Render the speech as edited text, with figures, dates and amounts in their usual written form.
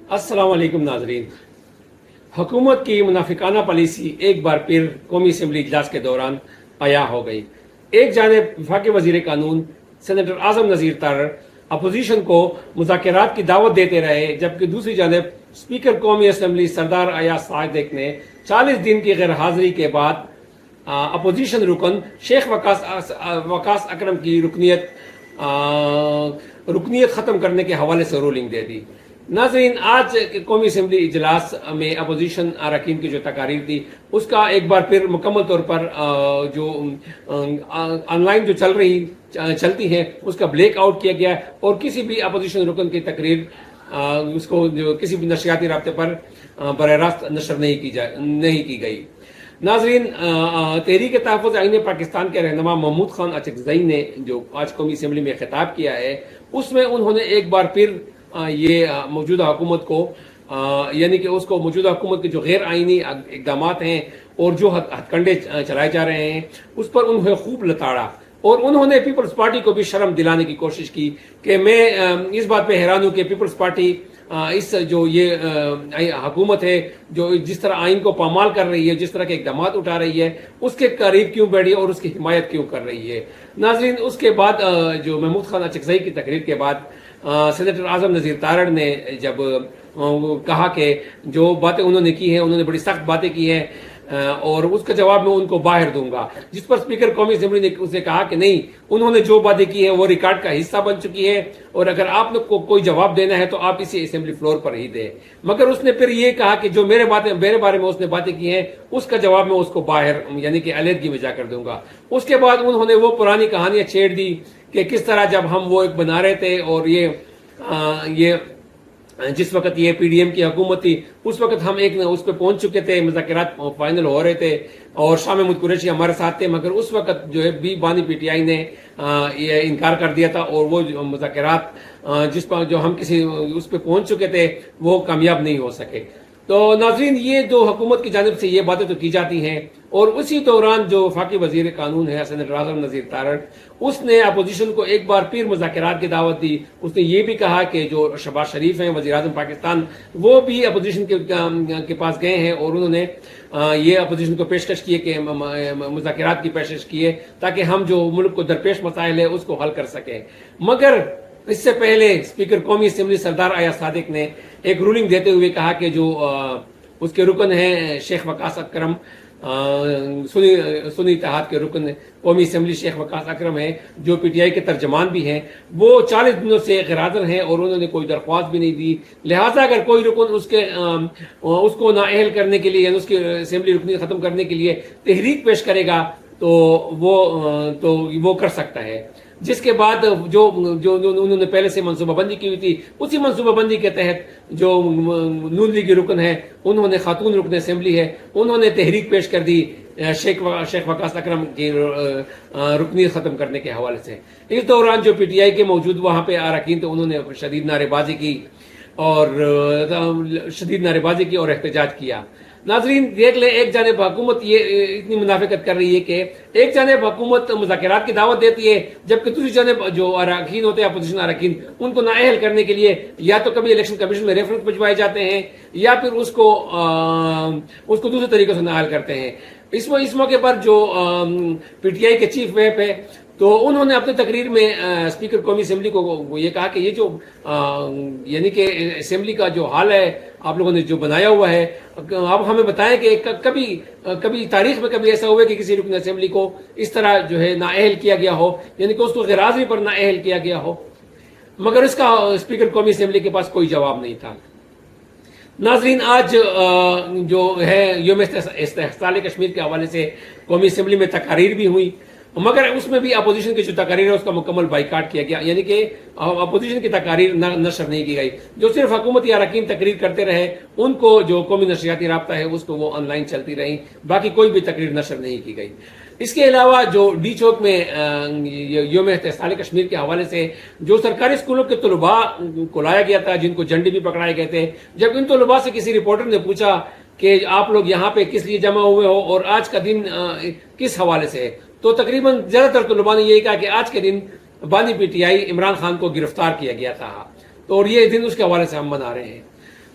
السلام علیکم ناظرین. حکومت کی منافقانہ پالیسی ایک بار پھر قومی اسمبلی اجلاس کے دوران عیاں ہو گئی. ایک جانب وفاقی وزیر قانون سینیٹر اعظم نذیر تارڑ اپوزیشن کو مذاکرات کی دعوت دیتے رہے، جبکہ دوسری جانب اسپیکر قومی اسمبلی سردار ایاز صادق نے 40 دن کی غیر حاضری کے بعد اپوزیشن رکن شیخ وقاص اکرم کی رکنیت ختم کرنے کے حوالے سے رولنگ دے دی. ناظرین، آج قومی اسمبلی اجلاس میں اپوزیشن اراکین کی جو تقاریر تھی اس کا ایک بار پھر مکمل طور پر جو آن لائن جو چلتی ہیں اس کا بلیک آؤٹ کیا گیا اور کسی بھی اپوزیشن رکن کی تقریر اس کو جو کسی بھی نشریاتی رابطے پر براہ راست نشر نہیں کی گئی. ناظرین، تحریک تحفظ آئین پاکستان کے رہنما محمود خان اچکزئی نے جو آج قومی اسمبلی میں خطاب کیا ہے اس میں انہوں نے ایک بار پھر یہ موجودہ حکومت کو یعنی کہ اس کو موجودہ حکومت کے جو غیر آئینی اقدامات ہیں اور جو ہتھ کنڈے چلائے جا رہے ہیں اس پر انہیں خوب لتاڑا، اور انہوں نے پیپلز پارٹی کو بھی شرم دلانے کی کوشش کی کہ میں اس بات پہ حیران ہوں کہ پیپلز پارٹی اس جو یہ حکومت ہے جو جس طرح آئین کو پامال کر رہی ہے، جس طرح کے اقدامات اٹھا رہی ہے، اس کے قریب کیوں بیٹھی اور اس کی حمایت کیوں کر رہی ہے. ناظرین، اس کے بعد جو محمود خان اچکزئی کی تقریر کے بعد سینیٹر اعظم نذیر تارڑ نے جب کہا کہ جو باتیں انہوں نے کی ہیں انہوں نے بڑی سخت باتیں کی ہیں اور اس کا جواب میں ان کو باہر دوں گا، جس پر اسپیکر قومی اسمبلی نے اسے کہا کہ نہیں، انہوں نے جو باتیں کی ہیں وہ ریکارڈ کا حصہ بن چکی ہے اور اگر آپ لوگ کو کوئی جواب دینا ہے تو آپ اسی اسمبلی فلور پر ہی دیں. مگر اس نے پھر یہ کہا کہ جو میرے بارے میں اس نے باتیں کی ہیں اس کا جواب میں اس کو باہر یعنی کہ علیحدگی میں جا کر دوں گا. اس کے بعد انہوں نے وہ پرانی کہانیاں چھیڑ دی کہ کس طرح جب ہم وہ ایک بنا رہے تھے اور یہ جس وقت یہ پی ڈی ایم کی حکومت تھی اس وقت ہم اس پہ پہنچ چکے تھے، مذاکرات فائنل ہو رہے تھے اور شاہ محمود قریشی ہمارے ساتھ تھے، مگر اس وقت جو ہے بانی پی ٹی آئی نے یہ انکار کر دیا تھا اور وہ مذاکرات جس پر جو ہم کسی اس پہ پہنچ چکے تھے وہ کامیاب نہیں ہو سکے. تو ناظرین، یہ جو حکومت کی جانب سے یہ باتیں تو کی جاتی ہیں اور اسی دوران جو وفاقی وزیر قانون ہے سینیٹر اعظم نذیر تارڑ اس نے اپوزیشن کو ایک بار پھر مذاکرات کی دعوت دی. اس نے یہ بھی کہا کہ جو شہباز شریف ہیں وزیر اعظم پاکستان وہ بھی اپوزیشن کے پاس گئے ہیں اور انہوں نے یہ اپوزیشن کو پیشکش کی ہے کہ مذاکرات کی پیشکش کی ہے تاکہ ہم جو ملک کو درپیش مسائل ہے اس کو حل کر سکیں. مگر اس سے پہلے اسپیکر قومی اسمبلی سردار ایاز صادق نے ایک رولنگ دیتے ہوئے کہا کہ جو اس کے رکن ہیں شیخ وقاص اکرم، سنی اتحاد کے رکن قومی اسمبلی شیخ وقاص اکرم ہیں جو پی ٹی آئی کے ترجمان بھی ہیں، وہ 40 دنوں سے غیر حاضر ہیں اور انہوں نے کوئی درخواست بھی نہیں دی. لہٰذا اگر کوئی رکن اس کو نااہل کرنے کے لیے یعنی اس کی اسمبلی رکنی ختم کرنے کے لیے تحریک پیش کرے گا تو وہ کر سکتا ہے. جس کے بعد جو انہوں نے پہلے سے منصوبہ بندی کی ہوئی تھی اسی منصوبہ بندی کے تحت جو نون لیگی رکن ہے انہوں نے خاتون رکن اسمبلی ہے انہوں نے تحریک پیش کر دی شیخ وقاص اکرم کی رکنیت ختم کرنے کے حوالے سے. اس دوران جو پی ٹی آئی کے موجود وہاں پہ اراکین تھے انہوں نے شدید نعرے بازی کی اور احتجاج کیا. ناظرین دیکھ لیں، ایک جانب حکومت یہ اتنی منافقت کر رہی ہے کہ ایک جانب حکومت مذاکرات کی دعوت دیتی ہے جبکہ دوسری جانب جو اراکین ہوتے ہیں اپوزیشن اراکین ان کو نااہل کرنے کے لیے یا تو کبھی الیکشن کمیشن میں ریفرنس بھجوائے جاتے ہیں یا پھر اس کو دوسرے طریقے سے نااہل کرتے ہیں. اس موقع پر جو پی ٹی آئی کے چیف ویپ ہے تو انہوں نے اپنے تقریر میں اسپیکر قومی اسمبلی کو یہ کہا کہ یہ جو یعنی کہ اسمبلی کا جو حال ہے آپ لوگوں نے جو بنایا ہوا ہے اب ہمیں بتائیں کہ کبھی تاریخ میں کبھی ایسا ہوا ہے کہ کسی رکن اسمبلی کو اس طرح جو ہے نااہل کیا گیا ہو یعنی کہ اس کو غیر حاضری پر نااہل کیا گیا ہو. مگر اس کا اسپیکر قومی اسمبلی کے پاس کوئی جواب نہیں تھا. ناظرین، آج جو ہے یوم استحصال کشمیر کے حوالے سے قومی اسمبلی میں تقاریر بھی ہوئی مگر اس میں بھی اپوزیشن کی جو تقاریر ہے اس کا مکمل بائیکاٹ کیا گیا یعنی کہ اپوزیشن کی تقاریر نشر نہیں کی گئی. جو صرف حکومتی اراکین تقریر کرتے رہے ان کو جو قومی نشریاتی رابطہ ہے اس کو وہ آن لائن چلتی رہی، باقی کوئی بھی تقریر نشر نہیں کی گئی. اس کے علاوہ جو ڈی چوک میں یوم استحصال کشمیر کے حوالے سے جو سرکاری اسکولوں کے طلباء کو لایا گیا تھا جن کو جھنڈے بھی پکڑائے گئے تھے، جب ان طلباء سے کسی رپورٹر نے پوچھا کہ آپ لوگ یہاں پہ کس لیے جمع ہوئے ہو اور آج کا دن کس حوالے سے ہے تو تقریباً زیادہ تر طلباء نے یہی کہا کہ آج کے دن بانی P T I Imran Khan کو گرفتار کیا گیا تھا تو اور یہ دن اس کے حوالے سے ہم منا رہے ہیں.